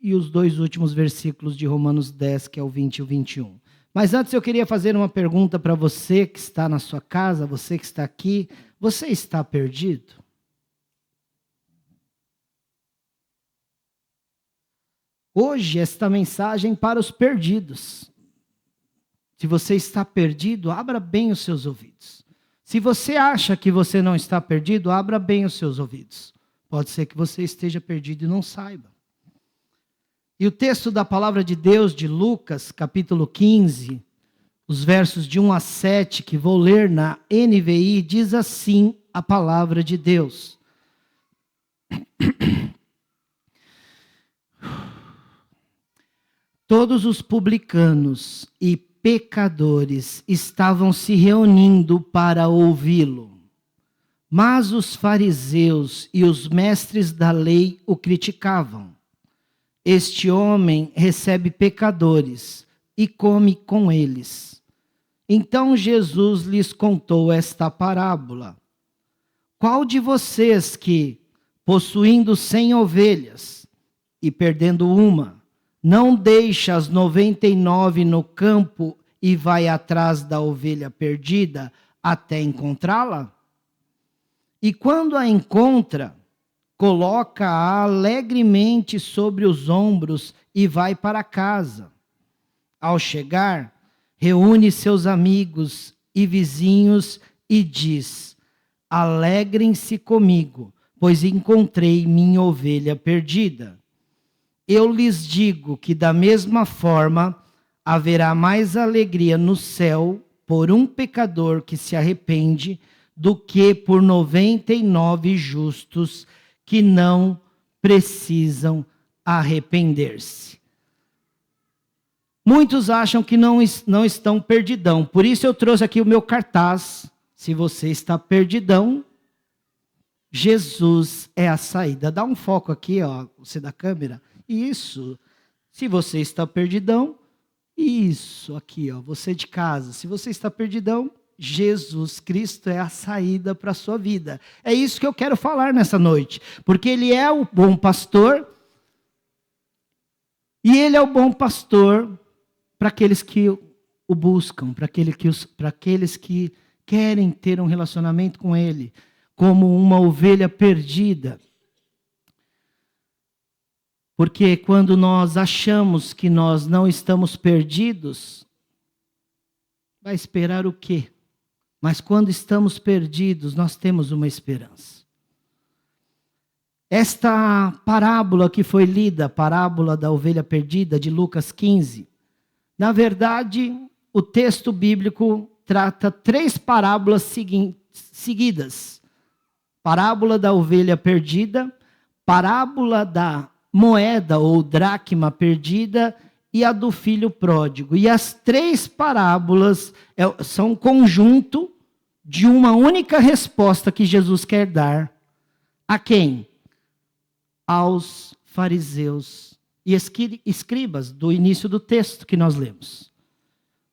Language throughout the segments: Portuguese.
e os 2 últimos versículos de Romanos 10, que é o 20 e o 21. Mas antes eu queria fazer uma pergunta para você que está na sua casa, você que está aqui. Você está perdido? Hoje esta mensagem para os perdidos. Se você está perdido, abra bem os seus ouvidos. Se você acha que você não está perdido, abra bem os seus ouvidos. Pode ser que você esteja perdido e não saiba. E o texto da palavra de Deus de Lucas, capítulo 15, os versos de 1 a 7, que vou ler na NVI, diz assim a palavra de Deus. Todos os publicanos e pecadores estavam se reunindo para ouvi-lo. Mas os fariseus e os mestres da lei o criticavam. Este homem recebe pecadores e come com eles. Então Jesus lhes contou esta parábola. Qual de vocês que, possuindo 100 ovelhas e perdendo uma, não deixa as 99 no campo e vai atrás da ovelha perdida até encontrá-la? E quando a encontra, coloca-a alegremente sobre os ombros e vai para casa. Ao chegar, reúne seus amigos e vizinhos e diz: alegrem-se comigo, pois encontrei minha ovelha perdida. Eu lhes digo que da mesma forma haverá mais alegria no céu por um pecador que se arrepende do que por 99 justos que não precisam arrepender-se. Muitos acham que não estão perdidão. Por isso eu trouxe aqui o meu cartaz. Se você está perdidão, Jesus é a saída. Dá um foco aqui, ó, você da câmera. Isso. Se você está perdidão, isso aqui, ó, você de casa. Se você está perdidão, Jesus Cristo é a saída para a sua vida. É isso que eu quero falar nessa noite. Porque Ele é o bom pastor. E Ele é o bom pastor para aqueles que o buscam. Para aqueles que querem ter um relacionamento com Ele. Como uma ovelha perdida. Porque quando nós achamos que nós não estamos perdidos, vai esperar o quê? Mas quando estamos perdidos, nós temos uma esperança. Esta parábola que foi lida, a parábola da ovelha perdida de Lucas 15, na verdade, o texto bíblico trata 3 parábolas seguidas. Parábola da ovelha perdida, parábola da moeda ou dracma perdida e a do filho pródigo. E as 3 parábolas são um conjunto de uma única resposta que Jesus quer dar. A quem? Aos fariseus e escribas, do início do texto que nós lemos.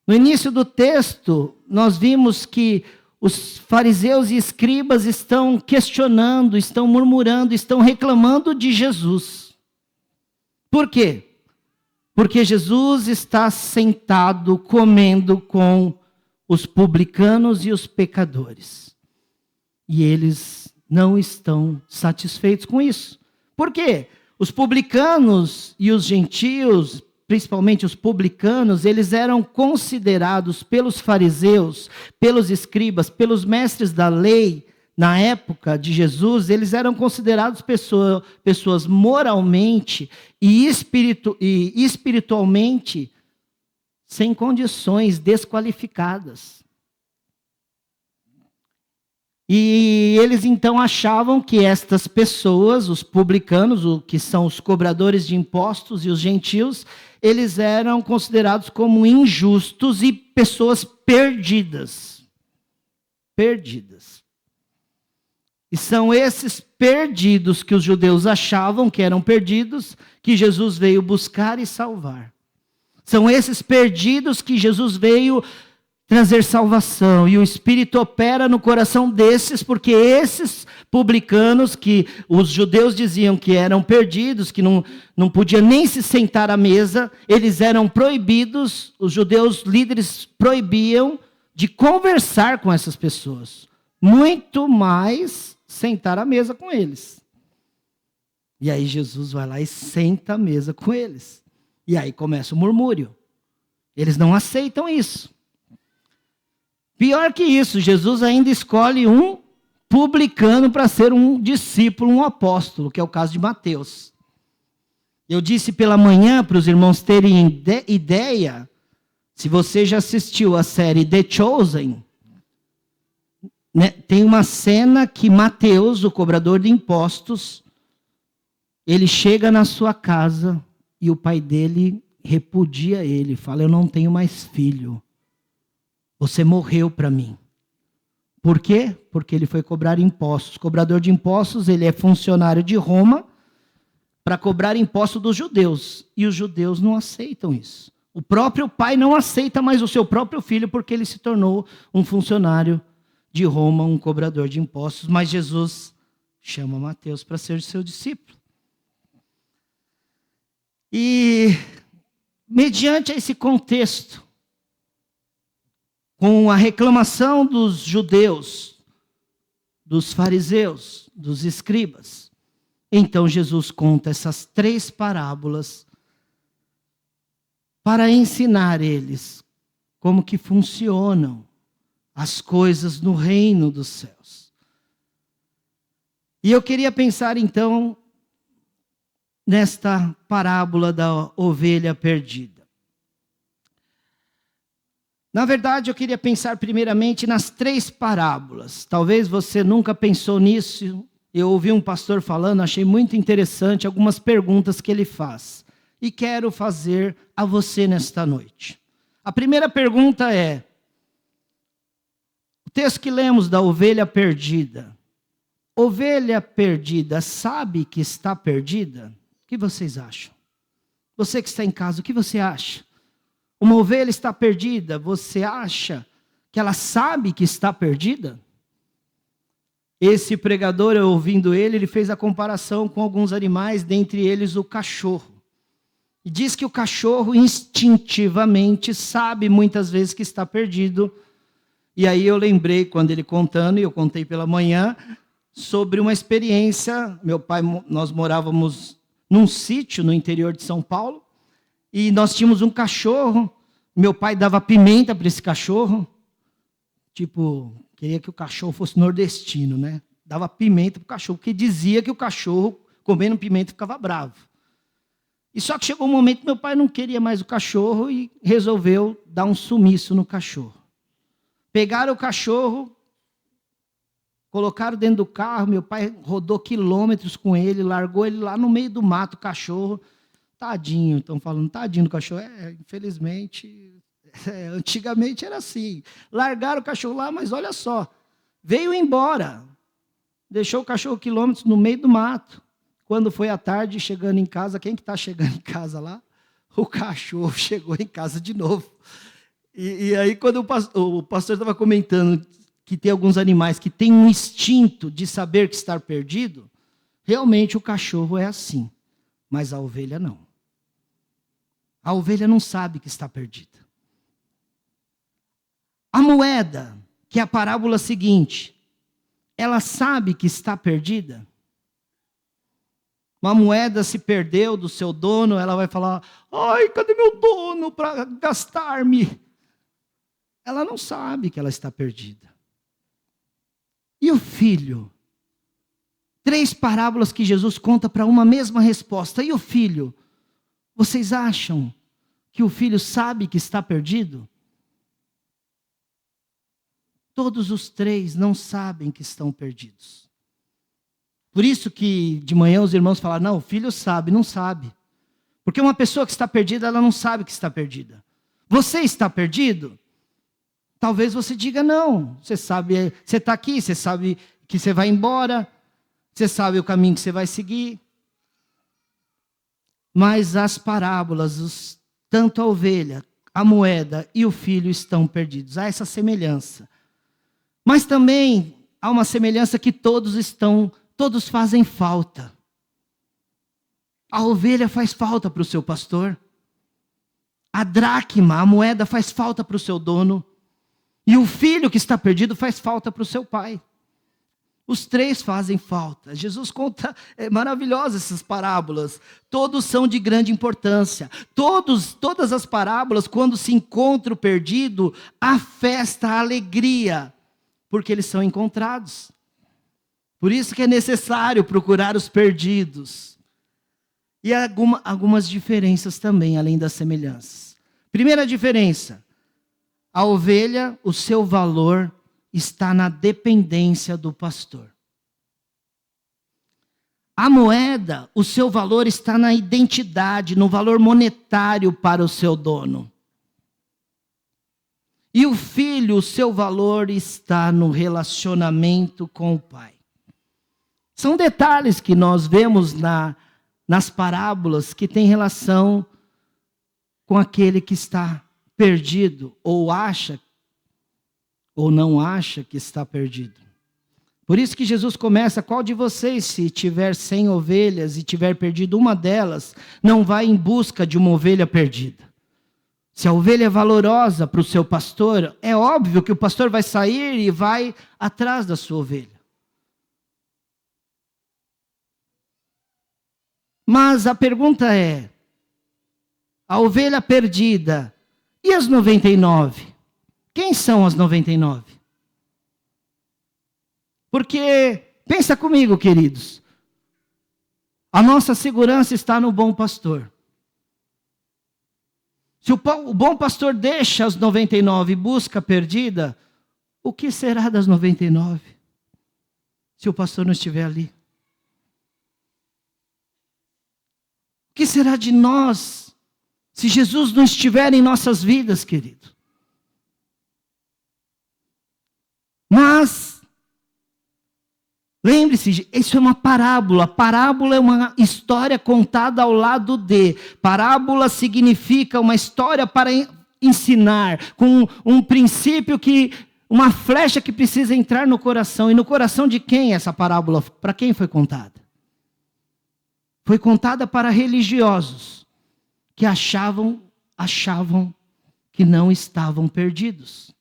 No início do texto, nós vimos que os fariseus e escribas estão questionando, estão murmurando, estão reclamando de Jesus. Por quê? Porque Jesus está sentado comendo com os publicanos e os pecadores. E eles não estão satisfeitos com isso. Por quê? Os publicanos e os gentios, principalmente os publicanos, eles eram considerados pelos fariseus, pelos escribas, pelos mestres da lei, na época de Jesus, eles eram considerados pessoas moralmente e espiritualmente sem condições, desqualificadas. E eles então achavam que estas pessoas, os publicanos, que são os cobradores de impostos e os gentios, eles eram considerados como injustos e pessoas perdidas. Perdidas. E são esses perdidos que os judeus achavam que eram perdidos, que Jesus veio buscar e salvar. São esses perdidos que Jesus veio trazer salvação. E o Espírito opera no coração desses, porque esses publicanos, que os judeus diziam que eram perdidos, que não podia nem se sentar à mesa, eles eram proibidos, os judeus líderes proibiam de conversar com essas pessoas. Muito mais sentar à mesa com eles. E aí Jesus vai lá e senta à mesa com eles. E aí começa o murmúrio. Eles não aceitam isso. Pior que isso, Jesus ainda escolhe um publicano para ser um discípulo, um apóstolo, que é o caso de Mateus. Eu disse pela manhã para os irmãos terem ideia, se você já assistiu a série The Chosen, né, tem uma cena que Mateus, o cobrador de impostos, ele chega na sua casa e o pai dele repudia ele, fala: eu não tenho mais filho. Você morreu para mim. Por quê? Porque ele foi cobrar impostos. Cobrador de impostos, ele é funcionário de Roma para cobrar imposto dos judeus. E os judeus não aceitam isso. O próprio pai não aceita mais o seu próprio filho porque ele se tornou um funcionário de Roma, um cobrador de impostos. Mas Jesus chama Mateus para ser seu discípulo. E, mediante esse contexto, com a reclamação dos judeus, dos fariseus, dos escribas, então Jesus conta essas 3 parábolas para ensinar eles como que funcionam as coisas no reino dos céus. E eu queria pensar então nesta parábola da ovelha perdida. Na verdade, eu queria pensar primeiramente nas 3 parábolas. Talvez você nunca pensou nisso. Eu ouvi um pastor falando, achei muito interessante algumas perguntas que ele faz. E quero fazer a você nesta noite. A primeira pergunta é: o texto que lemos da ovelha perdida. Ovelha perdida sabe que está perdida? O que vocês acham? Você que está em casa, o que você acha? Uma ovelha está perdida, você acha que ela sabe que está perdida? Esse pregador, eu ouvindo ele fez a comparação com alguns animais, dentre eles o cachorro. E diz que o cachorro instintivamente sabe muitas vezes que está perdido. E aí eu lembrei, quando ele contando, e eu contei pela manhã, sobre uma experiência. Meu pai, nós morávamos num sítio no interior de São Paulo, e nós tínhamos um cachorro. Meu pai dava pimenta para esse cachorro. Tipo, queria que o cachorro fosse nordestino, né? Dava pimenta para o cachorro, porque dizia que o cachorro, comendo pimenta, ficava bravo. E só que chegou um momento que meu pai não queria mais o cachorro e resolveu dar um sumiço no cachorro. Pegaram o cachorro, colocaram dentro do carro, meu pai rodou quilômetros com ele, largou ele lá no meio do mato, o cachorro. Tadinho, estão falando, tadinho do cachorro. Infelizmente, antigamente era assim. Largaram o cachorro lá, mas olha só, veio embora. Deixou o cachorro quilômetros no meio do mato. Quando foi à tarde, chegando em casa, quem que está chegando em casa lá? O cachorro chegou em casa de novo. E aí, quando o pastor estava comentando que tem alguns animais que têm um instinto de saber que está perdido, realmente o cachorro é assim, mas a ovelha não. A ovelha não sabe que está perdida. A moeda, que é a parábola seguinte, ela sabe que está perdida? Uma moeda se perdeu do seu dono, ela vai falar: ai, cadê meu dono para gastar-me? Ela não sabe que ela está perdida. E o filho? 3 parábolas que Jesus conta para uma mesma resposta. E o filho? Vocês acham que o filho sabe que está perdido? Todos os 3 não sabem que estão perdidos. Por isso que de manhã os irmãos falaram: não, o filho sabe, não sabe. Porque uma pessoa que está perdida, ela não sabe que está perdida. Você está perdido? Talvez você diga não. Você sabe, você está aqui, você sabe que você vai embora, você sabe o caminho que você vai seguir. Mas as parábolas, tanto a ovelha, a moeda e o filho estão perdidos. Há essa semelhança. Mas também há uma semelhança que todos fazem falta. A ovelha faz falta para o seu pastor. A dracma, a moeda, faz falta para o seu dono. E o filho que está perdido faz falta para o seu pai. Os três fazem falta. Jesus conta, é maravilhosas essas parábolas. Todos são de grande importância. Todas as parábolas, quando se encontra o perdido, há festa, há alegria, porque eles são encontrados. Por isso que é necessário procurar os perdidos. E há algumas diferenças também, além das semelhanças. Primeira diferença: a ovelha, o seu valor está na dependência do pastor. A moeda, o seu valor está na identidade, no valor monetário para o seu dono. E o filho, o seu valor está no relacionamento com o pai. São detalhes que nós vemos nas parábolas que têm relação com aquele que está perdido, ou acha, ou não acha que está perdido. Por isso que Jesus começa: qual de vocês, se tiver 100 ovelhas e tiver perdido uma delas, não vai em busca de uma ovelha perdida? Se a ovelha é valorosa para o seu pastor, é óbvio que o pastor vai sair e vai atrás da sua ovelha. Mas a pergunta é: a ovelha perdida e as 99? Quem são as 99? Porque, pensa comigo, queridos, a nossa segurança está no bom pastor. Se o bom pastor deixa as 99 e busca a perdida, o que será das 99? Se o pastor não estiver ali? O que será de nós se Jesus não estiver em nossas vidas, querido? Mas, lembre-se, isso é uma parábola. Parábola é uma história contada ao lado de. Parábola significa uma história para ensinar, com um princípio uma flecha que precisa entrar no coração. E no coração de quem essa parábola, para quem foi contada? Foi contada para religiosos que achavam que não estavam perdidos.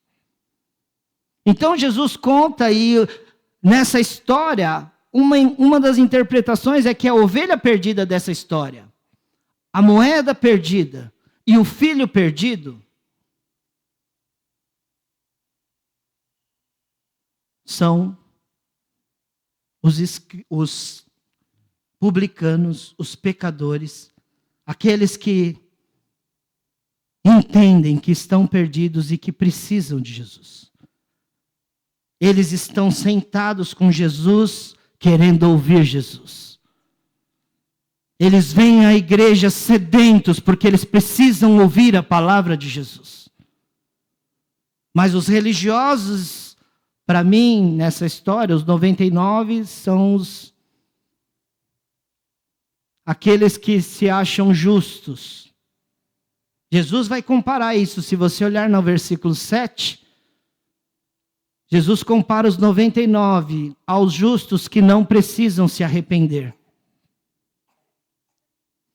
Então Jesus conta, e nessa história, uma das interpretações é que a ovelha perdida dessa história, a moeda perdida e o filho perdido são os publicanos, os pecadores, aqueles que entendem que estão perdidos e que precisam de Jesus. Eles estão sentados com Jesus, querendo ouvir Jesus. Eles vêm à igreja sedentos, porque eles precisam ouvir a palavra de Jesus. Mas os religiosos, para mim, nessa história, os 99 são aqueles que se acham justos. Jesus vai comparar isso. Se você olhar no versículo 7... Jesus compara os 99 aos justos que não precisam se arrepender.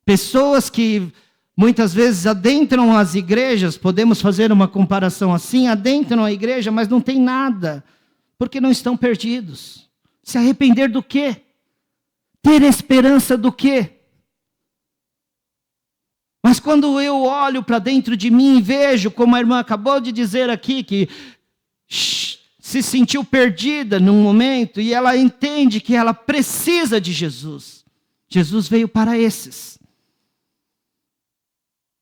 Pessoas que muitas vezes adentram as igrejas, podemos fazer uma comparação assim, adentram a igreja, mas não tem nada, porque não estão perdidos. Se arrepender do quê? Ter esperança do quê? Mas quando eu olho para dentro de mim e vejo, como a irmã acabou de dizer aqui, que se sentiu perdida num momento e ela entende que ela precisa de Jesus. Jesus veio para esses.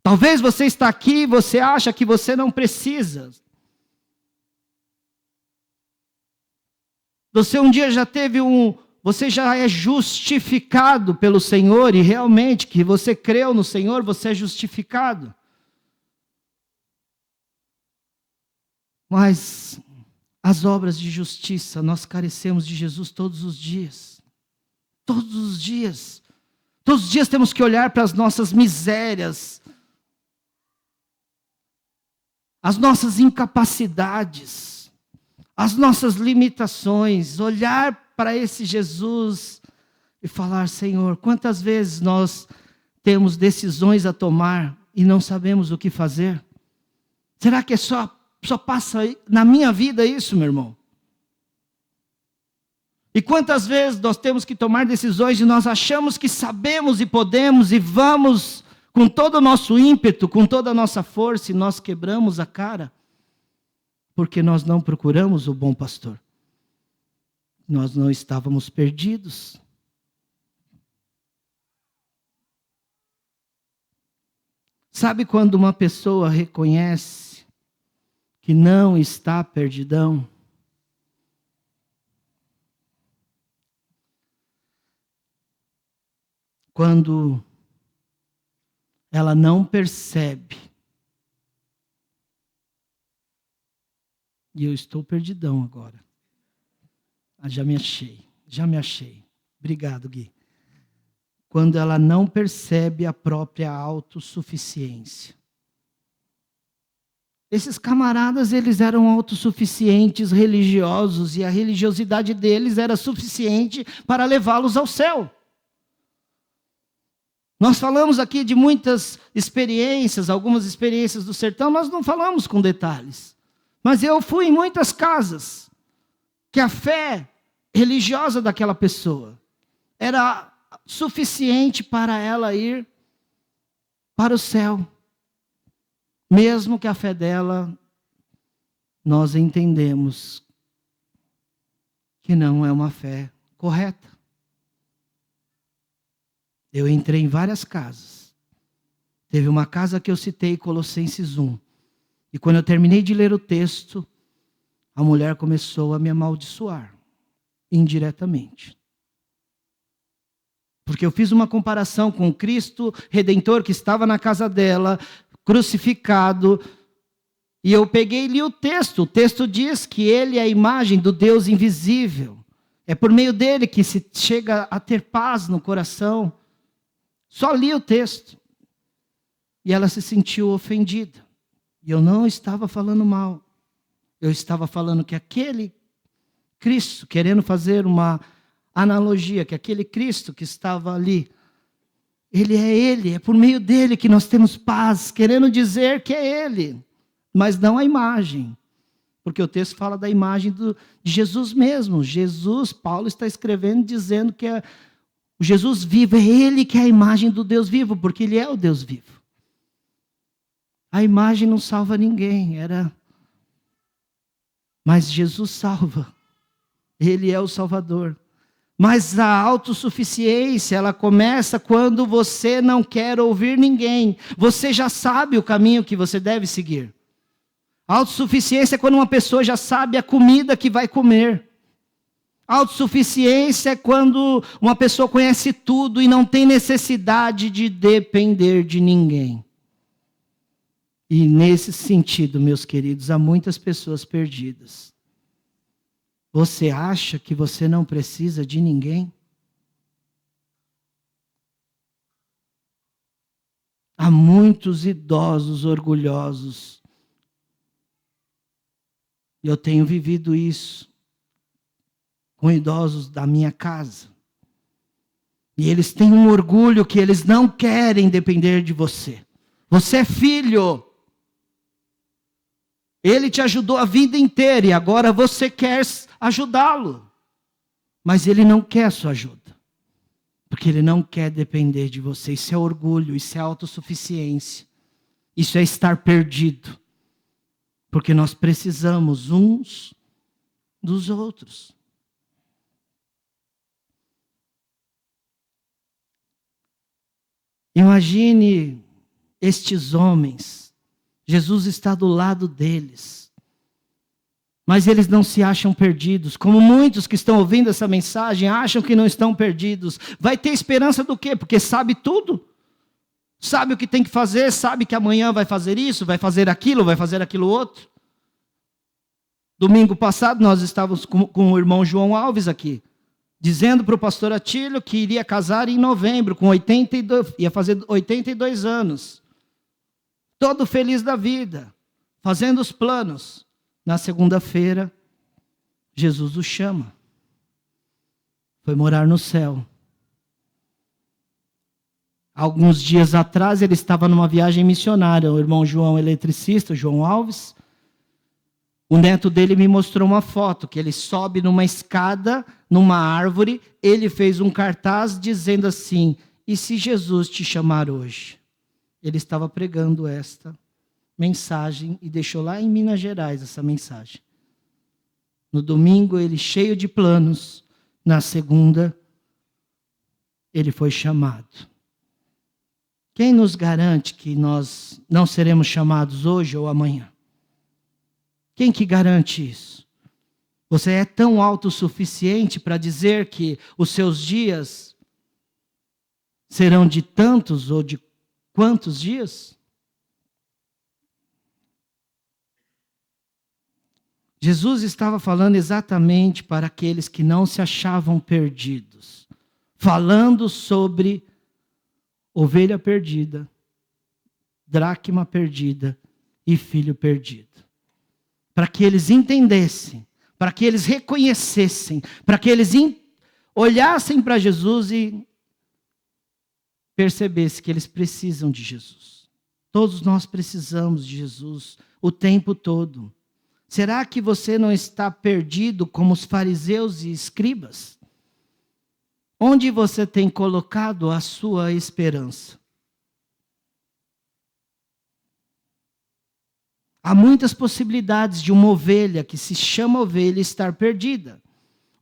Talvez você está aqui e você acha que você não precisa. Você um dia já teve você já é justificado pelo Senhor, e realmente que você creu no Senhor, você é justificado. Mas as obras de justiça, nós carecemos de Jesus todos os dias. Todos os dias. Todos os dias temos que olhar para as nossas misérias. as nossas incapacidades, as nossas limitações, olhar para esse Jesus e falar: Senhor, quantas vezes nós temos decisões a tomar e não sabemos o que fazer? Será que só passa na minha vida isso, meu irmão? E quantas vezes nós temos que tomar decisões e nós achamos que sabemos e podemos e vamos com todo o nosso ímpeto, com toda a nossa força, e nós quebramos a cara porque nós não procuramos o bom pastor. Nós não estávamos perdidos. Sabe quando uma pessoa reconhece que não está perdidão? Quando ela não percebe. E eu estou perdidão agora. Já me achei. Obrigado, Gui. Quando ela não percebe a própria autossuficiência. Esses camaradas, eles eram autossuficientes, religiosos, e a religiosidade deles era suficiente para levá-los ao céu. Nós falamos aqui de muitas experiências, algumas experiências do sertão, nós não falamos com detalhes. Mas eu fui em muitas casas que a fé religiosa daquela pessoa era suficiente para ela ir para o céu. Mesmo que a fé dela, nós entendemos que não é uma fé correta. Eu entrei em várias casas. Teve uma casa que eu citei, Colossenses 1. E quando eu terminei de ler o texto, a mulher começou a me amaldiçoar, indiretamente. Porque eu fiz uma comparação com o Cristo Redentor que estava na casa dela, crucificado, e eu peguei e li o texto. O texto diz que ele é a imagem do Deus invisível. É por meio dele que se chega a ter paz no coração. Só li o texto. E ela se sentiu ofendida. E eu não estava falando mal. Eu estava falando que aquele Cristo, querendo fazer uma analogia, que aquele Cristo que estava ali, Ele, é por meio dele que nós temos paz, querendo dizer que é Ele, mas não a imagem. Porque o texto fala da imagem de Jesus mesmo. Jesus, Paulo está escrevendo dizendo que é o Jesus vivo, é Ele que é a imagem do Deus vivo, porque Ele é o Deus vivo. A imagem não salva ninguém, mas Jesus salva. Ele é o Salvador. Mas a autossuficiência, ela começa quando você não quer ouvir ninguém. Você já sabe o caminho que você deve seguir. A autossuficiência é quando uma pessoa já sabe a comida que vai comer. A autossuficiência é quando uma pessoa conhece tudo e não tem necessidade de depender de ninguém. E nesse sentido, meus queridos, há muitas pessoas perdidas. Você acha que você não precisa de ninguém? Há muitos idosos orgulhosos. Eu tenho vivido isso com idosos da minha casa. E eles têm um orgulho que eles não querem depender de você. Você é filho. Ele te ajudou a vida inteira e agora você quer ajudá-lo. Mas ele não quer a sua ajuda. Porque ele não quer depender de você. Isso é orgulho, isso é autossuficiência. Isso é estar perdido. Porque nós precisamos uns dos outros. Imagine estes homens. Jesus está do lado deles. Mas eles não se acham perdidos. Como muitos que estão ouvindo essa mensagem acham que não estão perdidos. Vai ter esperança do quê? Porque sabe tudo. Sabe o que tem que fazer, sabe que amanhã vai fazer isso, vai fazer aquilo outro. Domingo passado nós estávamos com o irmão João Alves aqui, dizendo para o pastor Atílio que iria casar em novembro, ia fazer 82 anos. Todo feliz da vida. fazendo os planos. Na segunda-feira, Jesus o chama. Foi morar no céu. Alguns dias atrás, ele estava numa viagem missionária. O irmão João, eletricista, João Alves. O neto dele me mostrou uma foto, que ele sobe numa escada, numa árvore. Ele fez um cartaz dizendo assim: e se Jesus te chamar hoje? Ele estava pregando esta mensagem e deixou lá em Minas Gerais essa mensagem. No domingo, ele cheio de planos. Na segunda, ele foi chamado. Quem nos garante que nós não seremos chamados hoje ou amanhã? Quem que garante isso? Você é tão autossuficiente para dizer que os seus dias serão de tantos ou de quantos dias? Jesus estava falando exatamente para aqueles que não se achavam perdidos. Falando sobre ovelha perdida, dracma perdida e filho perdido. Para que eles entendessem, para que eles reconhecessem, para que eles olhassem para Jesus e percebessem que eles precisam de Jesus. Todos nós precisamos de Jesus o tempo todo. Será que você não está perdido como os fariseus e escribas? Onde você tem colocado a sua esperança? Há muitas possibilidades de uma ovelha que se chama ovelha estar perdida,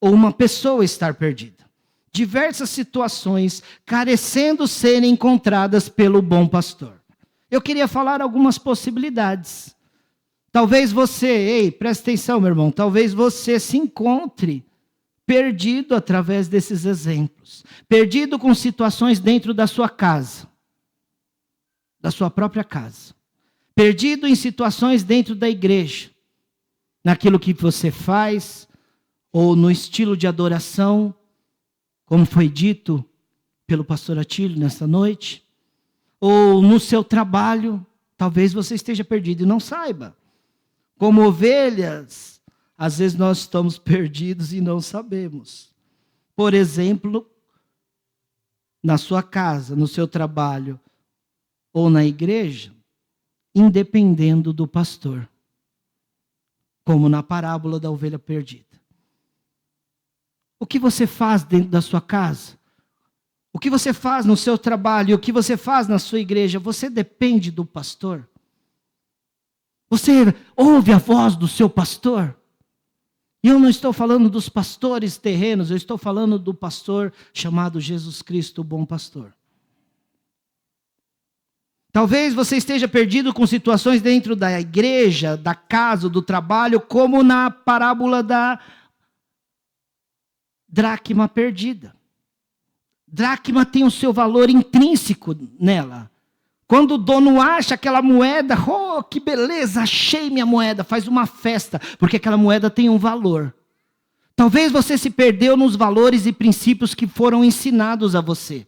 ou uma pessoa estar perdida. Diversas situações carecendo serem encontradas pelo bom pastor. Eu queria falar algumas possibilidades. Talvez você, presta atenção, meu irmão, talvez você se encontre perdido através desses exemplos. Perdido com situações dentro da sua casa, da sua própria casa. Perdido em situações dentro da igreja, naquilo que você faz, ou no estilo de adoração, como foi dito pelo pastor Atílio nesta noite, ou no seu trabalho, talvez você esteja perdido e não saiba. Como ovelhas, às vezes nós estamos perdidos e não sabemos. Por exemplo, na sua casa, no seu trabalho, ou na igreja, independendo do pastor, como na parábola da ovelha perdida. O que você faz dentro da sua casa? O que você faz no seu trabalho? O que você faz na sua igreja? Você depende do pastor? Você ouve a voz do seu pastor? E eu não estou falando dos pastores terrenos, eu estou falando do pastor chamado Jesus Cristo, o bom pastor. Talvez você esteja perdido com situações dentro da igreja, da casa, do trabalho, como na parábola da dracma perdida. Dracma tem o seu valor intrínseco nela. Quando o dono acha aquela moeda, oh, que beleza, achei minha moeda, faz uma festa, porque aquela moeda tem um valor. Talvez você se perdeu nos valores e princípios que foram ensinados a você.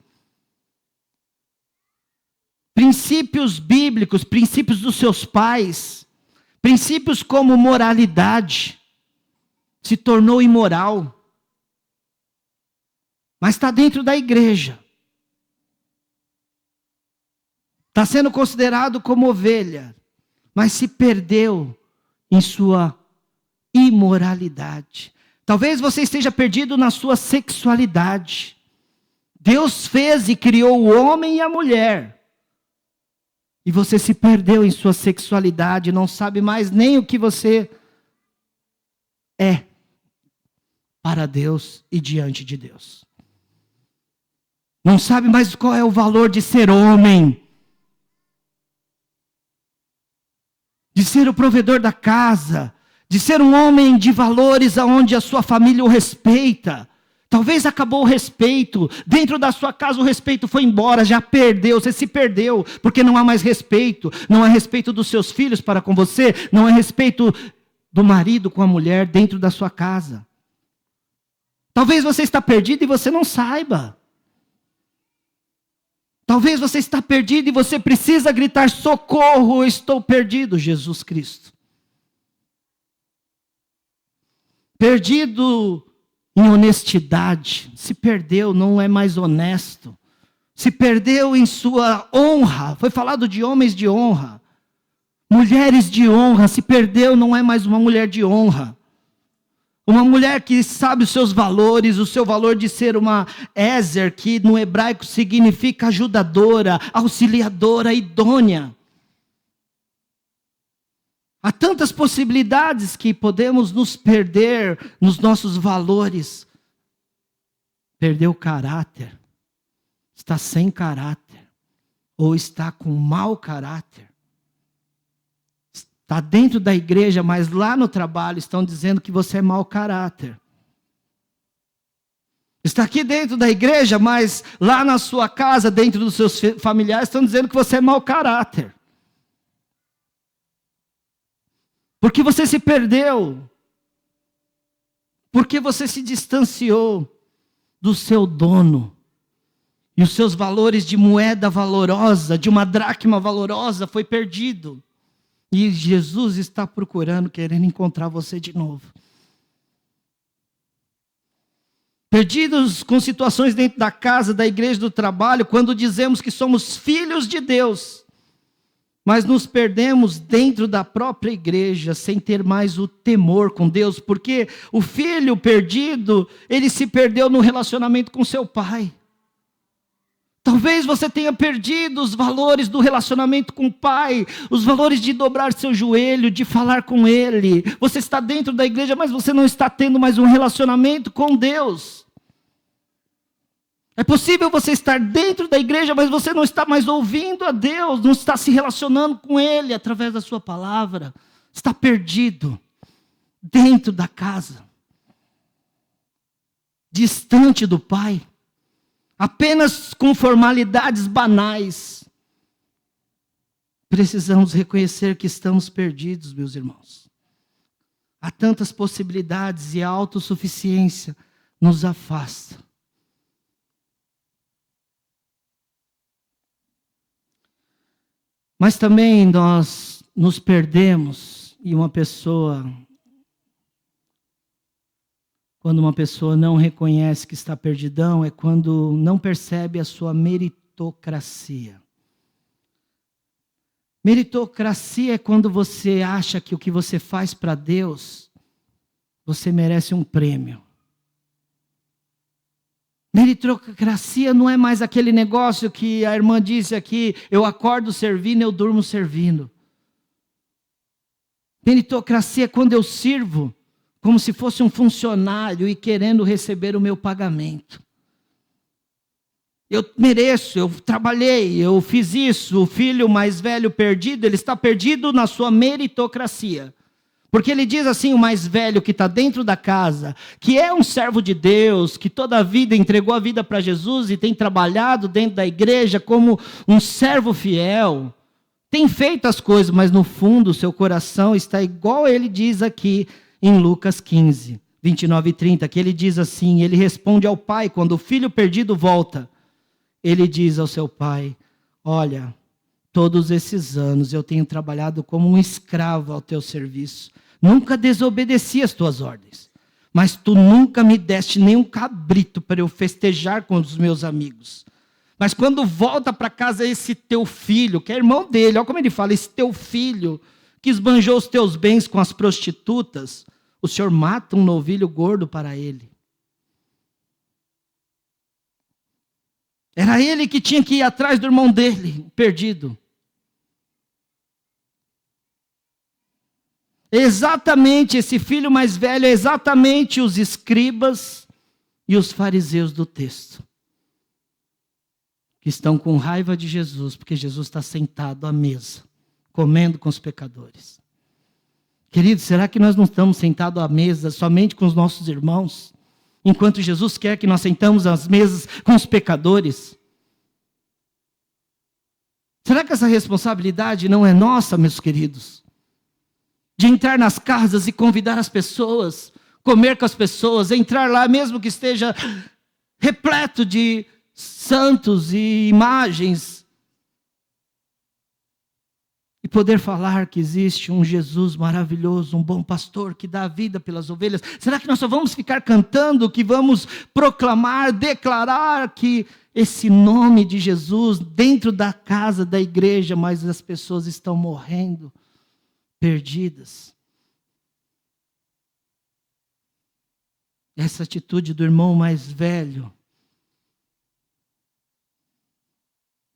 Princípios bíblicos, princípios dos seus pais, princípios como moralidade, se tornou imoral. Mas está dentro da igreja. Está sendo considerado como ovelha, mas se perdeu em sua imoralidade. Talvez você esteja perdido na sua sexualidade. Deus fez e criou o homem e a mulher. E você se perdeu em sua sexualidade, não sabe mais nem o que você é para Deus e diante de Deus. Não sabe mais qual é o valor de ser homem. De ser o provedor da casa. De ser um homem de valores aonde a sua família o respeita. Talvez acabou o respeito. Dentro da sua casa o respeito foi embora, já perdeu, você se perdeu. Porque não há mais respeito. Não há respeito dos seus filhos para com você. Não há respeito do marido com a mulher dentro da sua casa. Talvez você está perdido e você não saiba. Talvez você está perdido e você precisa gritar: socorro, eu estou perdido, Jesus Cristo. Perdido em honestidade, se perdeu, não é mais honesto. Se perdeu em sua honra, foi falado de homens de honra. Mulheres de honra, se perdeu, não é mais uma mulher de honra. Uma mulher que sabe os seus valores, o seu valor de ser uma Ezer, que no hebraico significa ajudadora, auxiliadora, idônea. Há tantas possibilidades que podemos nos perder nos nossos valores. Perdeu o caráter, está sem caráter, ou está com mau caráter. Está dentro da igreja, mas lá no trabalho estão dizendo que você é mau caráter. Está aqui dentro da igreja, mas lá na sua casa, dentro dos seus familiares, estão dizendo que você é mau caráter. Porque você se perdeu. Porque você se distanciou do seu dono. E os seus valores de moeda valorosa, de uma dracma valorosa, foi perdido. E Jesus está procurando, querendo encontrar você de novo. Perdidos com situações dentro da casa, da igreja, do trabalho, quando dizemos que somos filhos de Deus, mas nos perdemos dentro da própria igreja, sem ter mais o temor com Deus, porque o filho perdido, ele se perdeu no relacionamento com seu pai. Talvez você tenha perdido os valores do relacionamento com o pai, os valores de dobrar seu joelho, de falar com ele. Você está dentro da igreja, mas você não está tendo mais um relacionamento com Deus. É possível você estar dentro da igreja, mas você não está mais ouvindo a Deus, não está se relacionando com Ele através da sua palavra. Está perdido dentro da casa, distante do Pai. Apenas com formalidades banais. Precisamos reconhecer que estamos perdidos, meus irmãos. Há tantas possibilidades e a autossuficiência nos afasta. Mas também nós nos perdemos e quando uma pessoa não reconhece que está perdidão, é quando não percebe a sua meritocracia. Meritocracia é quando você acha que o que você faz para Deus, você merece um prêmio. Meritocracia não é mais aquele negócio que a irmã disse aqui: eu acordo servindo, eu durmo servindo. Meritocracia é quando eu sirvo como se fosse um funcionário e querendo receber o meu pagamento. Eu mereço, eu trabalhei, eu fiz isso. O filho mais velho perdido, ele está perdido na sua meritocracia. Porque ele diz assim, o mais velho que está dentro da casa, que é um servo de Deus, que toda a vida entregou a vida para Jesus e tem trabalhado dentro da igreja como um servo fiel, tem feito as coisas, mas no fundo o seu coração está igual ele diz aqui em Lucas 15, 29 e 30, que ele diz assim, ele responde ao pai, quando o filho perdido volta, ele diz ao seu pai: olha, todos esses anos eu tenho trabalhado como um escravo ao teu serviço, nunca desobedeci as tuas ordens, mas tu nunca me deste nenhum cabrito para eu festejar com os meus amigos. Mas quando volta para casa esse teu filho, que é irmão dele, olha como ele fala, esse teu filho, que esbanjou os teus bens com as prostitutas, o Senhor mata um novilho gordo para ele. Era ele que tinha que ir atrás do irmão dele, perdido. Exatamente, esse filho mais velho é exatamente os escribas e os fariseus do texto. Que estão com raiva de Jesus, porque Jesus está sentado à mesa, comendo com os pecadores. Queridos, será que nós não estamos sentados à mesa somente com os nossos irmãos? Enquanto Jesus quer que nós sentamos às mesas com os pecadores? Será que essa responsabilidade não é nossa, meus queridos? De entrar nas casas e convidar as pessoas, comer com as pessoas, entrar lá mesmo que esteja repleto de santos e imagens, e poder falar que existe um Jesus maravilhoso, um bom pastor que dá a vida pelas ovelhas. Será que nós só vamos ficar cantando, que vamos proclamar, declarar que esse nome de Jesus dentro da casa da igreja, mas as pessoas estão morrendo, perdidas? Essa atitude do irmão mais velho,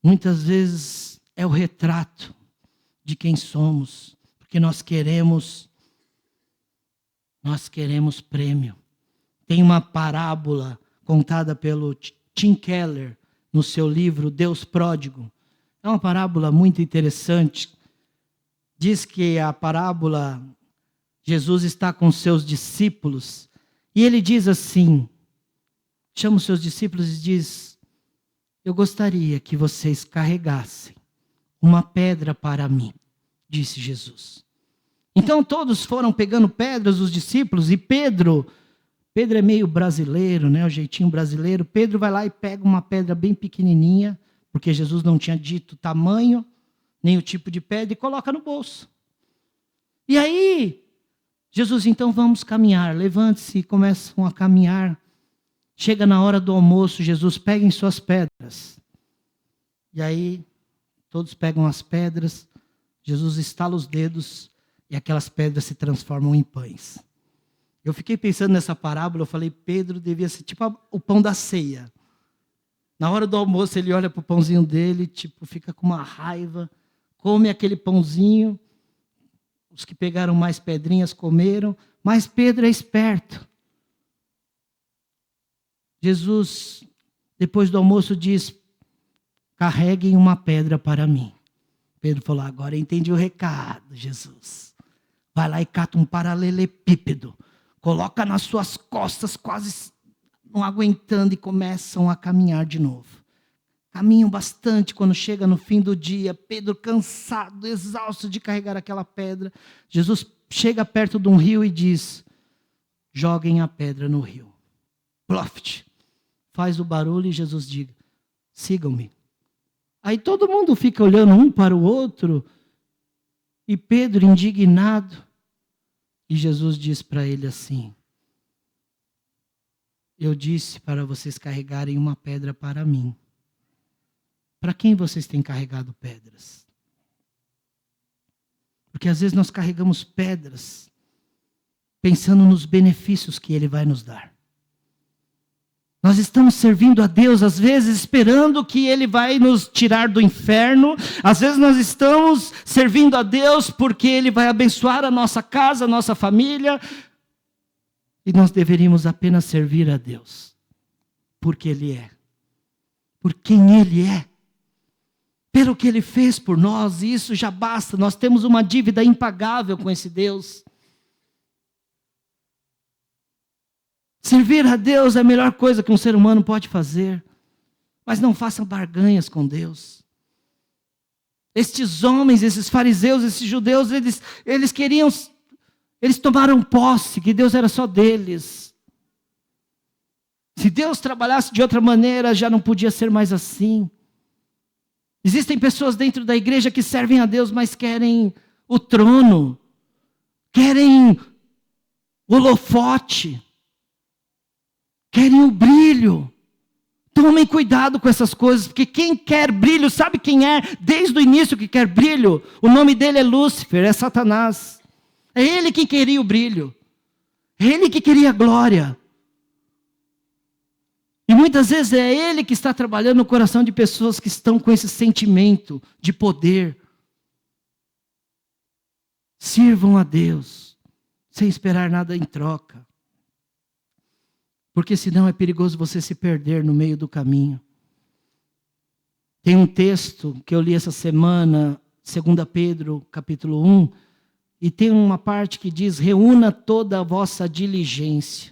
muitas vezes é o retrato de quem somos, porque nós queremos prêmio. Tem uma parábola contada pelo Tim Keller no seu livro Deus Pródigo. É uma parábola muito interessante. Diz que a parábola, Jesus está com seus discípulos e ele diz assim, chama os seus discípulos e diz: eu gostaria que vocês carregassem uma pedra para mim, disse Jesus. Então todos foram pegando pedras, os discípulos, e Pedro é meio brasileiro, né, o jeitinho brasileiro. Pedro vai lá e pega uma pedra bem pequenininha, porque Jesus não tinha dito o tamanho, nem o tipo de pedra, e coloca no bolso. E aí, Jesus, então vamos caminhar, levante-se e começam a caminhar. Chega na hora do almoço, Jesus, peguem suas pedras. E aí, todos pegam as pedras, Jesus estala os dedos e aquelas pedras se transformam em pães. Eu fiquei pensando nessa parábola, eu falei, Pedro devia ser tipo o pão da ceia. Na hora do almoço ele olha para o pãozinho dele, tipo, fica com uma raiva, come aquele pãozinho, os que pegaram mais pedrinhas comeram, mas Pedro é esperto. Jesus, depois do almoço, diz: carreguem uma pedra para mim. Pedro falou: agora eu entendi o recado, Jesus. Vai lá e cata um paralelepípedo, coloca nas suas costas, quase não aguentando, e começam a caminhar de novo. Caminham bastante. Quando chega no fim do dia, Pedro cansado, exausto de carregar aquela pedra, Jesus chega perto de um rio e diz: joguem a pedra no rio. Ploft. Faz o barulho e Jesus diz: sigam-me. Aí todo mundo fica olhando um para o outro, e Pedro indignado, e Jesus diz para ele assim: eu disse para vocês carregarem uma pedra para mim. Para quem vocês têm carregado pedras? Porque às vezes nós carregamos pedras pensando nos benefícios que Ele vai nos dar. Nós estamos servindo a Deus, às vezes esperando que Ele vai nos tirar do inferno. Às vezes nós estamos servindo a Deus porque Ele vai abençoar a nossa casa, a nossa família. E nós deveríamos apenas servir a Deus porque Ele é, por quem Ele é, pelo que Ele fez por nós, e isso já basta. Nós temos uma dívida impagável com esse Deus. Servir a Deus é a melhor coisa que um ser humano pode fazer. Mas não façam barganhas com Deus. Estes homens, esses fariseus, esses judeus, eles tomaram posse que Deus era só deles. Se Deus trabalhasse de outra maneira, já não podia ser mais assim. Existem pessoas dentro da igreja que servem a Deus, mas querem o trono, querem o holofote, querem o brilho. Tomem cuidado com essas coisas, porque quem quer brilho, sabe quem é desde o início que quer brilho? O nome dele é Lúcifer, é Satanás. É ele que queria o brilho, é ele que queria a glória. E muitas vezes é ele que está trabalhando no coração de pessoas que estão com esse sentimento de poder. Sirvam a Deus, sem esperar nada em troca. Porque senão é perigoso você se perder no meio do caminho. Tem um texto que eu li essa semana, 2 Pedro, capítulo 1, e tem uma parte que diz: reúna toda a vossa diligência.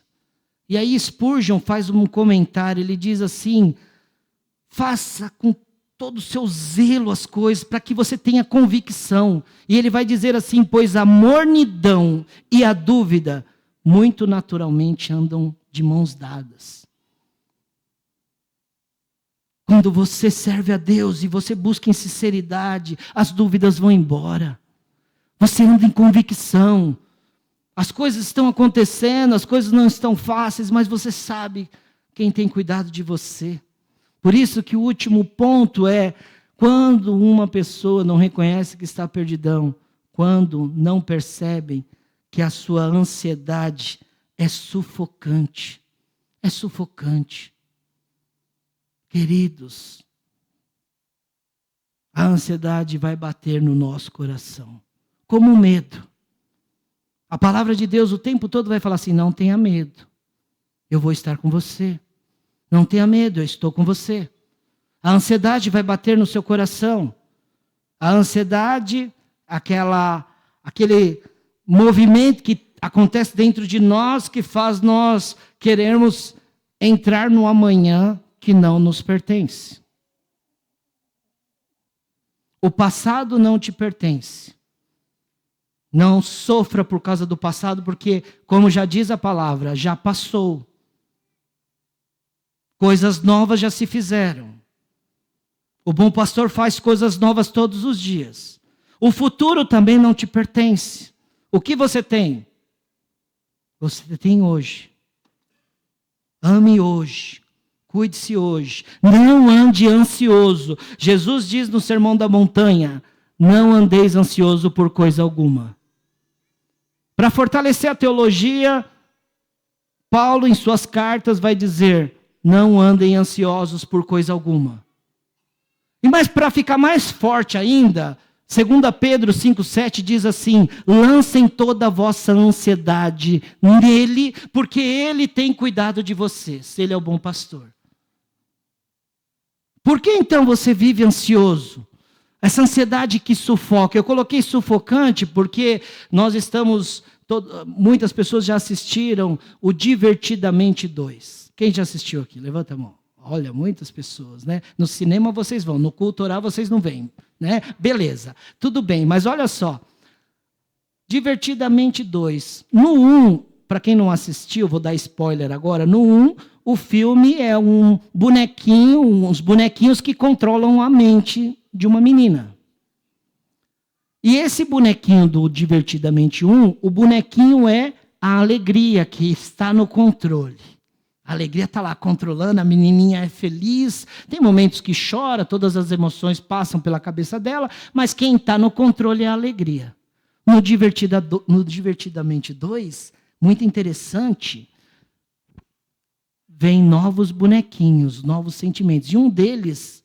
E aí Spurgeon faz um comentário, ele diz assim: faça com todo o seu zelo as coisas, para que você tenha convicção. E ele vai dizer assim: pois a mornidão e a dúvida muito naturalmente andam de mãos dadas. Quando você serve a Deus e você busca em sinceridade, as dúvidas vão embora. Você anda em convicção. As coisas estão acontecendo, as coisas não estão fáceis, mas você sabe quem tem cuidado de você. Por isso que o último ponto é, quando uma pessoa não reconhece que está perdidão, quando não percebem que a sua ansiedade é sufocante. É sufocante. Queridos, a ansiedade vai bater no nosso coração, como o medo. A palavra de Deus o tempo todo vai falar assim, não tenha medo, eu vou estar com você. Não tenha medo, eu estou com você. A ansiedade vai bater no seu coração. A ansiedade, aquele movimento que acontece dentro de nós, que faz nós querermos entrar no amanhã que não nos pertence. O passado não te pertence. Não sofra por causa do passado, porque, como já diz a palavra, já passou. Coisas novas já se fizeram. O bom pastor faz coisas novas todos os dias. O futuro também não te pertence. O que você tem? Você tem hoje. Ame hoje. Cuide-se hoje. Não ande ansioso. Jesus diz no Sermão da Montanha, não andeis ansioso por coisa alguma. Para fortalecer a teologia, Paulo em suas cartas vai dizer, não andem ansiosos por coisa alguma. E mas para ficar mais forte ainda, 2 Pedro 5,7 diz assim, lancem toda a vossa ansiedade nele, porque ele tem cuidado de vocês, ele é o bom pastor. Por que então você vive ansioso? Essa ansiedade que sufoca. Eu coloquei sufocante porque nós estamos... muitas pessoas já assistiram o Divertidamente 2. Quem já assistiu aqui? Levanta a mão. Olha, muitas pessoas, né? No cinema vocês vão, no culto oral vocês não vêm, né? Beleza, tudo bem, mas olha só. Divertidamente 2. No 1, para quem não assistiu, vou dar spoiler agora, no 1, o filme é um bonequinho, uns bonequinhos que controlam a mente de uma menina. E esse bonequinho do Divertidamente 1, o bonequinho é a alegria que está no controle. A alegria está lá controlando, a menininha é feliz, tem momentos que chora, todas as emoções passam pela cabeça dela, mas quem está no controle é a alegria. No Divertidamente 2, muito interessante, vem novos bonequinhos, novos sentimentos. E um deles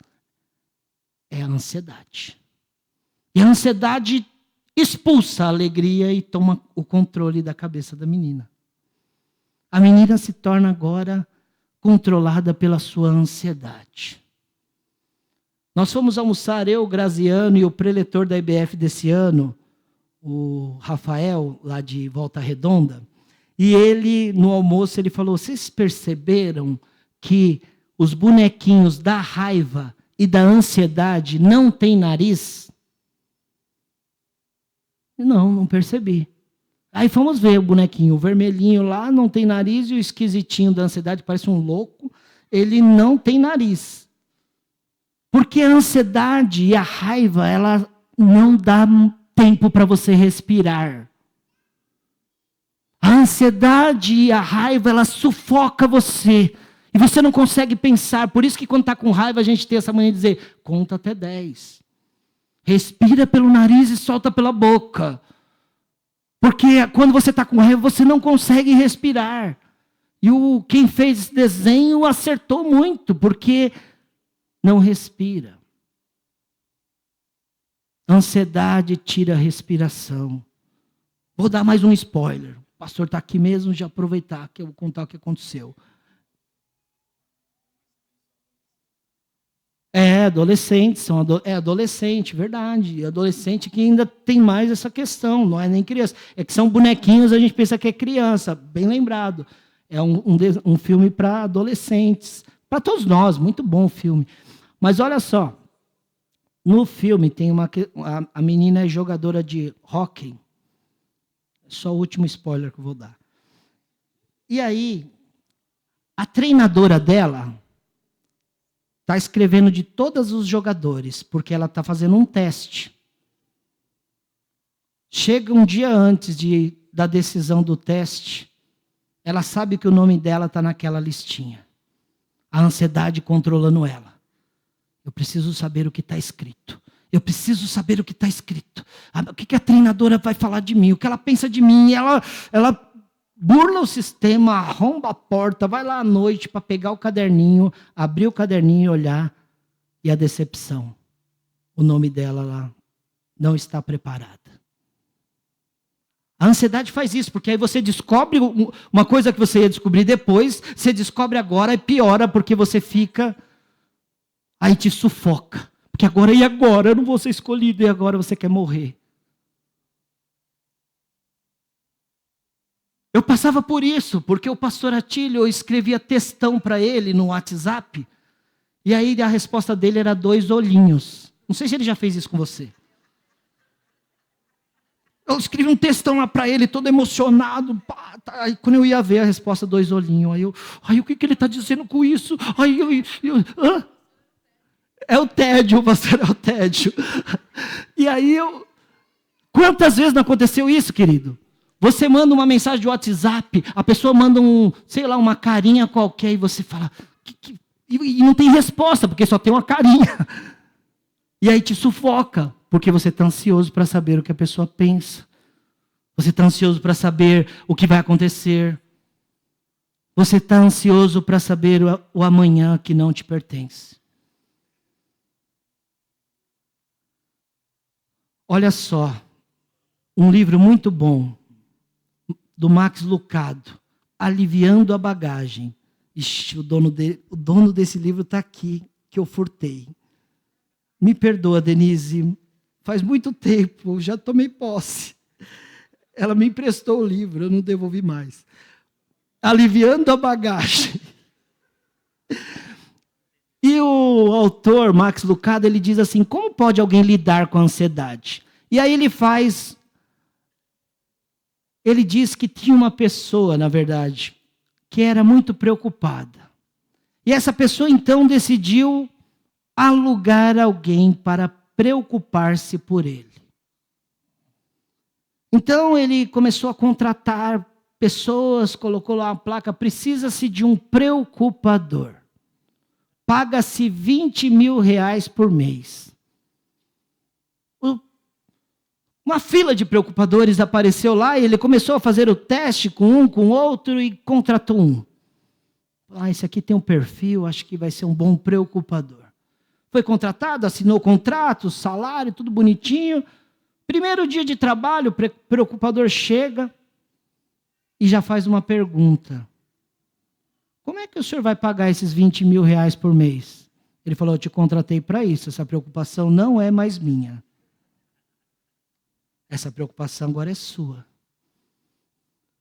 é a ansiedade. E a ansiedade expulsa a alegria e toma o controle da cabeça da menina. A menina se torna agora controlada pela sua ansiedade. Nós fomos almoçar, eu, o Graziano e o preletor da IBF desse ano, o Rafael, lá de Volta Redonda, e ele, no almoço, ele falou, vocês perceberam que os bonequinhos da raiva e da ansiedade não têm nariz? Não percebi. Aí fomos ver o bonequinho, o vermelhinho lá, não tem nariz, e o esquisitinho da ansiedade, parece um louco, ele não tem nariz. Porque a ansiedade e a raiva, ela não dá tempo para você respirar. A ansiedade e a raiva, ela sufoca você. E você não consegue pensar. Por isso que quando está com raiva, a gente tem essa mania de dizer, conta até 10. Respira pelo nariz e solta pela boca. Porque quando você está com raiva, você não consegue respirar. E quem fez esse desenho acertou muito, porque não respira. Ansiedade tira a respiração. Vou dar mais um spoiler. O pastor está aqui mesmo, já aproveitar que eu vou contar o que aconteceu. Adolescentes, adolescente, verdade. Adolescente que ainda tem mais essa questão, não é nem criança. É que são bonequinhos, a gente pensa que é criança, bem lembrado. É um filme para adolescentes, para todos nós, muito bom o filme. Mas olha só, no filme tem a menina é jogadora de hóquei. Só o último spoiler que eu vou dar. E aí, a treinadora dela está escrevendo de todos os jogadores, porque ela está fazendo um teste. Chega um dia antes da decisão do teste, ela sabe que o nome dela está naquela listinha. A ansiedade controlando ela. Eu preciso saber o que está escrito. Eu preciso saber o que está escrito. O que a treinadora vai falar de mim? O que ela pensa de mim? Ela burla o sistema, arromba a porta, vai lá à noite para pegar o caderninho, abrir o caderninho e olhar. E a decepção. O nome dela lá não está preparada. A ansiedade faz isso, porque aí você descobre uma coisa que você ia descobrir depois, você descobre agora e piora, porque você fica, aí te sufoca. Porque agora e agora? Eu não vou ser escolhido e agora você quer morrer. Eu passava por isso, porque o pastor Atílio, eu escrevia textão para ele no WhatsApp, e aí a resposta dele era 2 olhinhos. Não sei se ele já fez isso com você. Eu escrevi um textão lá para ele, todo emocionado. Pá, tá. Aí quando eu ia ver a resposta, 2 olhinhos. Aí o que ele está dizendo com isso? É o tédio, pastor, é o tédio. E aí quantas vezes não aconteceu isso, querido? Você manda uma mensagem de WhatsApp, a pessoa manda uma carinha qualquer, e você fala, e não tem resposta, porque só tem uma carinha. E aí te sufoca, porque você está ansioso para saber o que a pessoa pensa. Você está ansioso para saber o que vai acontecer. Você está ansioso para saber o amanhã que não te pertence. Olha só, um livro muito bom, do Max Lucado, Aliviando a Bagagem. Ixi, o dono desse livro está aqui, que eu furtei. Me perdoa, Denise, faz muito tempo, já tomei posse. Ela me emprestou o livro, eu não devolvi mais. Aliviando a Bagagem. E o autor, Max Lucado, ele diz assim, como pode alguém lidar com a ansiedade? E aí ele diz que tinha uma pessoa, na verdade, que era muito preocupada. E essa pessoa, então, decidiu alugar alguém para preocupar-se por ele. Então, ele começou a contratar pessoas, colocou lá uma placa, precisa-se de um preocupador. Paga-se R$20.000 por mês. Uma fila de preocupadores apareceu lá e ele começou a fazer o teste com um, com outro e contratou um. Esse aqui tem um perfil, acho que vai ser um bom preocupador. Foi contratado, assinou o contrato, salário, tudo bonitinho. Primeiro dia de trabalho, o preocupador chega e já faz uma pergunta. Como é que o senhor vai pagar esses R$20.000 por mês? Ele falou, eu te contratei para isso, essa preocupação não é mais minha. Essa preocupação agora é sua.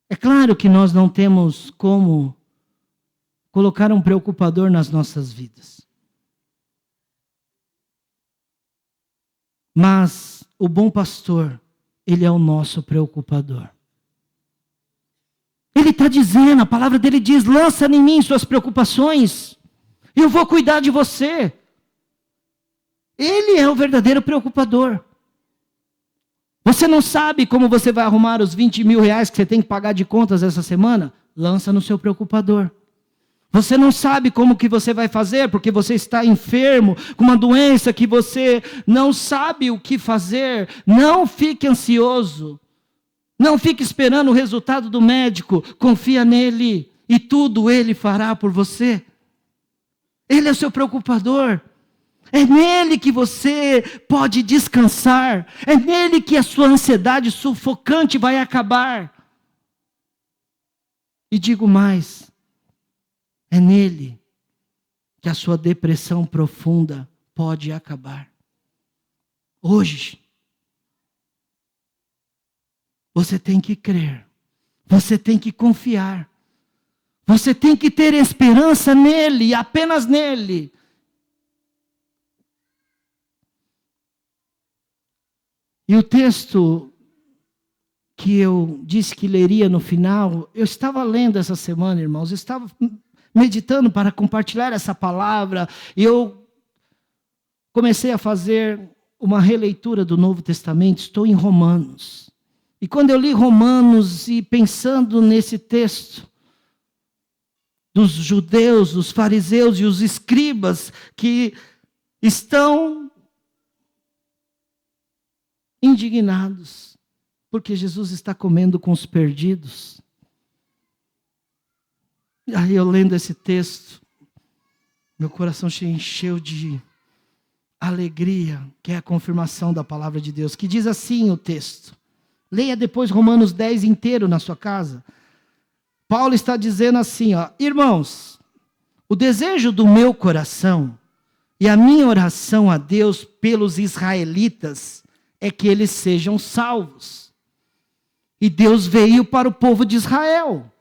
É claro que nós não temos como colocar um preocupador nas nossas vidas. Mas o bom pastor, ele é o nosso preocupador. Ele está dizendo, a palavra dele diz, lança em mim suas preocupações, eu vou cuidar de você. Ele é o verdadeiro preocupador. Você não sabe como você vai arrumar os R$20.000 que você tem que pagar de contas essa semana? Lança no seu preocupador. Você não sabe como que você vai fazer, porque você está enfermo, com uma doença que você não sabe o que fazer. Não fique ansioso. Não fique esperando o resultado do médico. Confia nele e tudo ele fará por você. Ele é o seu preocupador. É nele que você pode descansar. É nele que a sua ansiedade sufocante vai acabar. E digo mais, é nele que a sua depressão profunda pode acabar. Hoje, você tem que crer, você tem que confiar, você tem que ter esperança nele, apenas nele. E o texto que eu disse que leria no final, eu estava lendo essa semana, irmãos, eu estava meditando para compartilhar essa palavra, eu comecei a fazer uma releitura do Novo Testamento. Estou em Romanos. E quando eu li Romanos e pensando nesse texto, dos judeus, os fariseus e os escribas que estão indignados, porque Jesus está comendo com os perdidos. E aí eu lendo esse texto, meu coração se encheu de alegria, que é a confirmação da palavra de Deus, que diz assim o texto. Leia depois Romanos 10 inteiro na sua casa. Paulo está dizendo assim, ó: irmãos, o desejo do meu coração e a minha oração a Deus pelos israelitas é que eles sejam salvos. E Deus veio para o povo de Israel,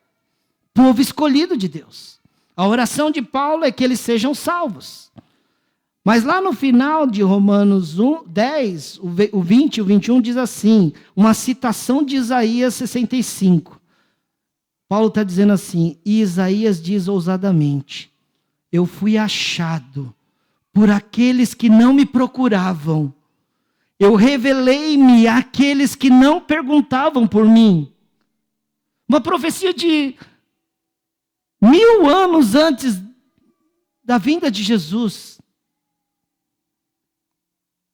povo escolhido de Deus. A oração de Paulo é que eles sejam salvos. Mas lá no final de Romanos 10, o 20 e o 21 diz assim, uma citação de Isaías 65. Paulo está dizendo assim, e Isaías diz ousadamente, eu fui achado por aqueles que não me procuravam. Eu revelei-me àqueles que não perguntavam por mim. Uma profecia de 1000 anos antes da vinda de Jesus.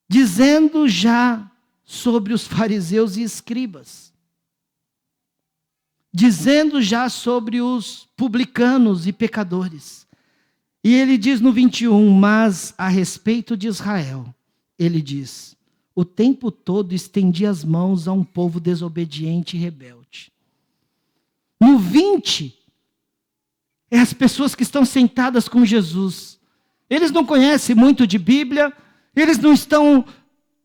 Dizendo já sobre os fariseus e escribas. Dizendo já sobre os publicanos e pecadores. E ele diz no 21, mas a respeito de Israel, ele diz, o tempo todo estendi as mãos a um povo desobediente e rebelde. No 20, é as pessoas que estão sentadas com Jesus. Eles não conhecem muito de Bíblia, eles não estão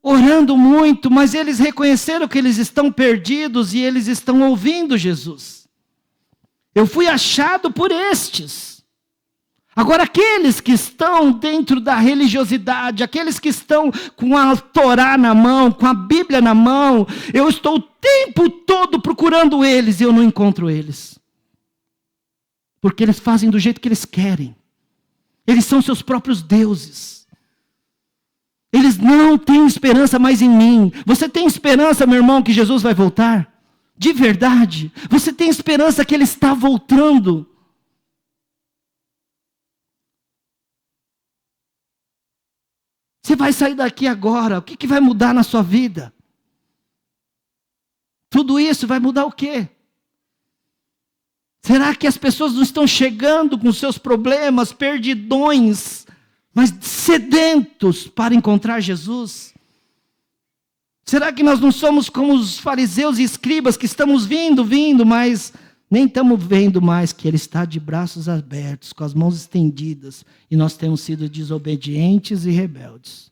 orando muito, mas eles reconheceram que eles estão perdidos e eles estão ouvindo Jesus. Eu fui achado por estes. Agora, aqueles que estão dentro da religiosidade, aqueles que estão com a Torá na mão, com a Bíblia na mão, eu estou o tempo todo procurando eles e eu não encontro eles. Porque eles fazem do jeito que eles querem. Eles são seus próprios deuses. Eles não têm esperança mais em mim. Você tem esperança, meu irmão, que Jesus vai voltar? De verdade. Você tem esperança que Ele está voltando? Você vai sair daqui agora, o que vai mudar na sua vida? Tudo isso vai mudar o quê? Será que as pessoas não estão chegando com seus problemas, perdidões, mas sedentos para encontrar Jesus? Será que nós não somos como os fariseus e escribas que estamos vindo, mas nem estamos vendo mais que Ele está de braços abertos, com as mãos estendidas, e nós temos sido desobedientes e rebeldes?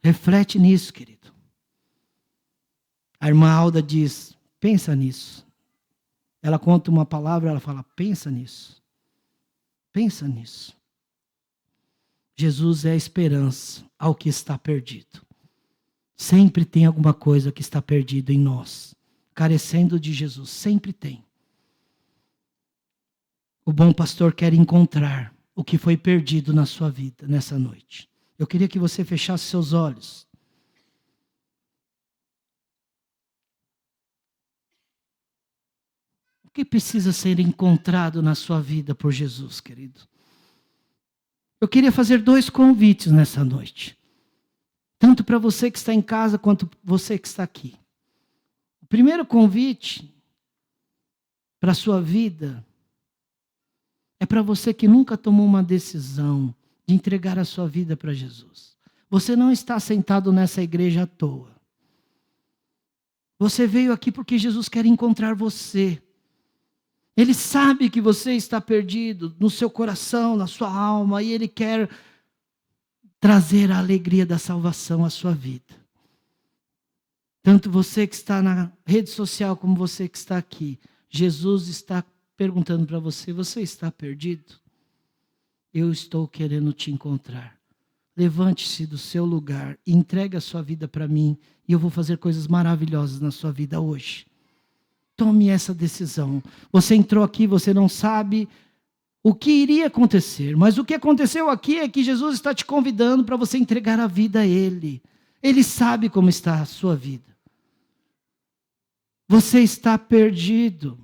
Reflete nisso, querido. A irmã Alda diz, pensa nisso. Ela conta uma palavra, ela fala, pensa nisso. Pensa nisso. Jesus é a esperança ao que está perdido. Sempre tem alguma coisa que está perdido em nós. Carecendo de Jesus, sempre tem. O bom pastor quer encontrar o que foi perdido na sua vida nessa noite. Eu queria que você fechasse seus olhos. O que precisa ser encontrado na sua vida por Jesus, querido? Eu queria fazer 2 convites nessa noite. Tanto para você que está em casa, quanto você que está aqui. O primeiro convite para a sua vida é para você que nunca tomou uma decisão de entregar a sua vida para Jesus. Você não está sentado nessa igreja à toa. Você veio aqui porque Jesus quer encontrar você. Ele sabe que você está perdido no seu coração, na sua alma, e Ele quer trazer a alegria da salvação à sua vida. Tanto você que está na rede social como você que está aqui, Jesus está perguntando para você, você está perdido? Eu estou querendo te encontrar. Levante-se do seu lugar e entregue a sua vida para mim, e eu vou fazer coisas maravilhosas na sua vida hoje. Tome essa decisão. Você entrou aqui, você não sabe o que iria acontecer. Mas o que aconteceu aqui é que Jesus está te convidando para você entregar a vida a Ele. Ele sabe como está a sua vida. Você está perdido.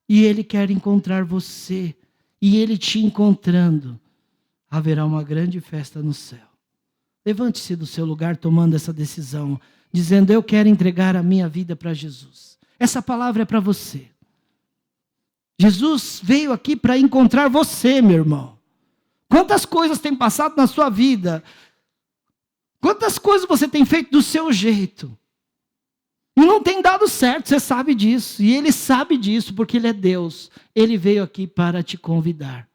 E Ele quer encontrar você. E Ele te encontrando, haverá uma grande festa no céu. Levante-se do seu lugar tomando essa decisão, dizendo: eu quero entregar a minha vida para Jesus. Essa palavra é para você. Jesus veio aqui para encontrar você, meu irmão. Quantas coisas tem passado na sua vida? Quantas coisas você tem feito do seu jeito? E não tem dado certo, você sabe disso. E Ele sabe disso, porque Ele é Deus. Ele veio aqui para te convidar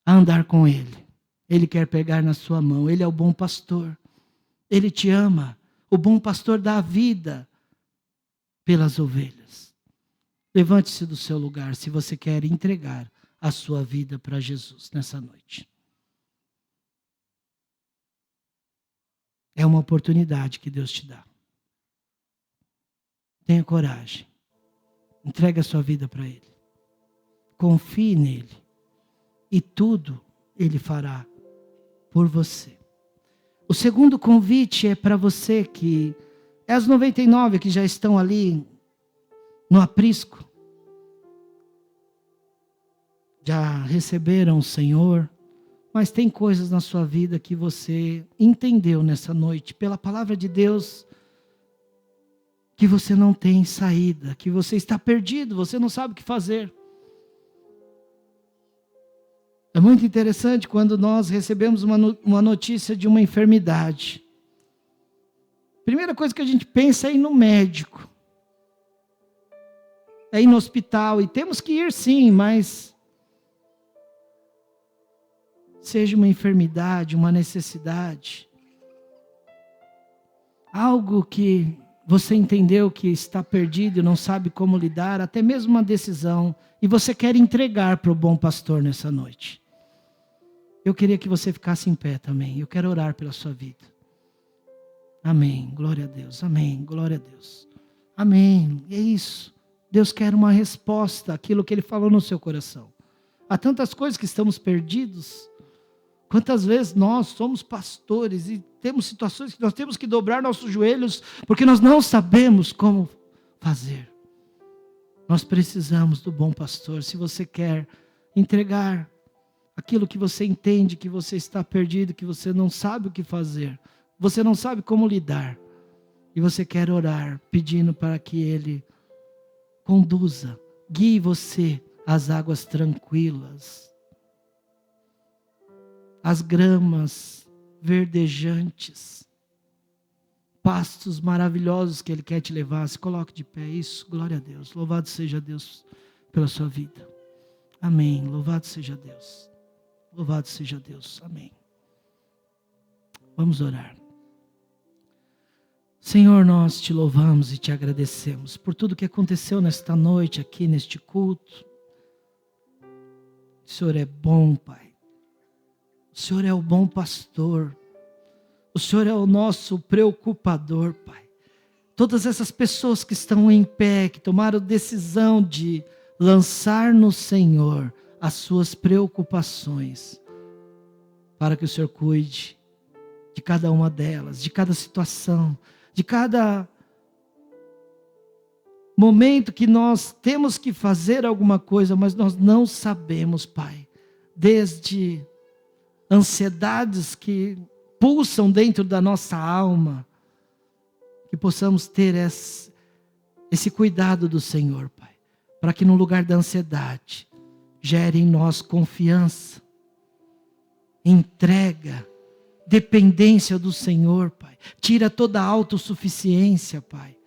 a andar com Ele. Ele quer pegar na sua mão. Ele é o bom pastor. Ele te ama. O bom pastor dá a vida pelas ovelhas. Levante-se do seu lugar se você quer entregar a sua vida para Jesus nessa noite. É uma oportunidade que Deus te dá. Tenha coragem. Entregue a sua vida para Ele. Confie nele. E tudo Ele fará por você. O segundo convite é para você que é as 99 que já estão ali no aprisco. Já receberam o Senhor, mas tem coisas na sua vida que você entendeu nessa noite, pela palavra de Deus, que você não tem saída, que você está perdido, você não sabe o que fazer. É muito interessante quando nós recebemos uma notícia de uma enfermidade. Primeira coisa que a gente pensa é ir no médico. É ir no hospital, e temos que ir sim, mas seja uma enfermidade, uma necessidade, algo que você entendeu que está perdido e não sabe como lidar, até mesmo uma decisão, e você quer entregar para o bom pastor nessa noite. Eu queria que você ficasse em pé também. Eu quero orar pela sua vida. Amém. Glória a Deus. Amém. Glória a Deus. Amém. É isso. Deus quer uma resposta àquilo que Ele falou no seu coração. Há tantas coisas que estamos perdidos. Quantas vezes nós somos pastores e temos situações que nós temos que dobrar nossos joelhos porque nós não sabemos como fazer. Nós precisamos do bom pastor. Se você quer entregar aquilo que você entende, que você está perdido, que você não sabe o que fazer, você não sabe como lidar, e você quer orar, pedindo para que Ele conduza, guie você às águas tranquilas, às gramas verdejantes, pastos maravilhosos que Ele quer te levar. Se coloque de pé. Isso, glória a Deus. Louvado seja Deus pela sua vida. Amém. Louvado seja Deus. Louvado seja Deus. Amém. Vamos orar. Senhor, nós te louvamos e te agradecemos por tudo que aconteceu nesta noite aqui, neste culto. O Senhor é bom, Pai. O Senhor é o bom pastor. O Senhor é o nosso preocupador, Pai. Todas essas pessoas que estão em pé, que tomaram decisão de lançar no Senhor as suas preocupações, para que o Senhor cuide de cada uma delas, de cada situação, de cada momento que nós temos que fazer alguma coisa, mas nós não sabemos, Pai. Desde ansiedades que pulsam dentro da nossa alma, que possamos ter esse cuidado do Senhor, Pai, para que no lugar da ansiedade gere em nós confiança, entrega, dependência do Senhor, Pai. Tira toda a autossuficiência, Pai.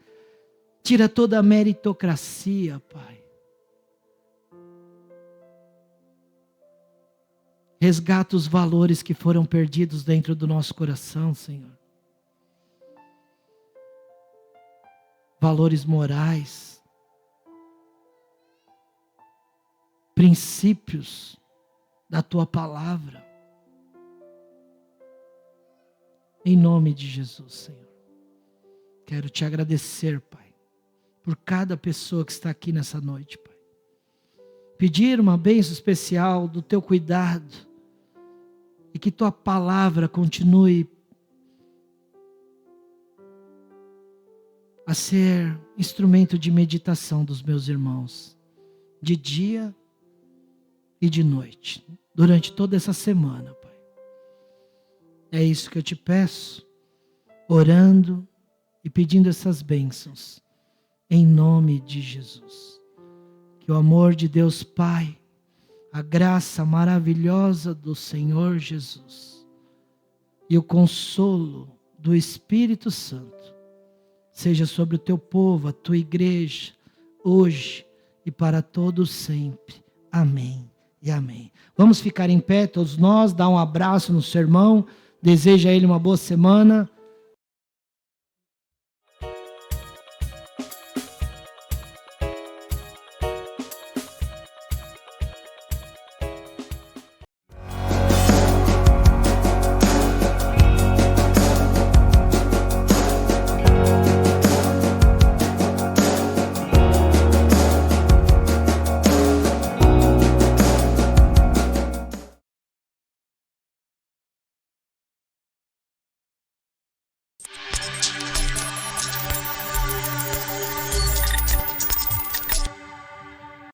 Tira toda a meritocracia, Pai. Resgata os valores que foram perdidos dentro do nosso coração, Senhor. Valores morais. Princípios da Tua palavra. Em nome de Jesus, Senhor. Quero te agradecer, Pai, por cada pessoa que está aqui nessa noite, Pai. pedir uma bênção especial do teu cuidado e que tua palavra continue a ser instrumento de meditação dos meus irmãos, de dia e de noite, durante toda essa semana, Pai. É isso que eu te peço, orando e pedindo essas bênçãos, em nome de Jesus. Que o amor de Deus Pai, a graça maravilhosa do Senhor Jesus e o consolo do Espírito Santo seja sobre o teu povo, a tua igreja, hoje e para todos sempre. Amém e amém. Vamos ficar em pé, todos nós, dar um abraço no seu irmão, deseja a ele uma boa semana.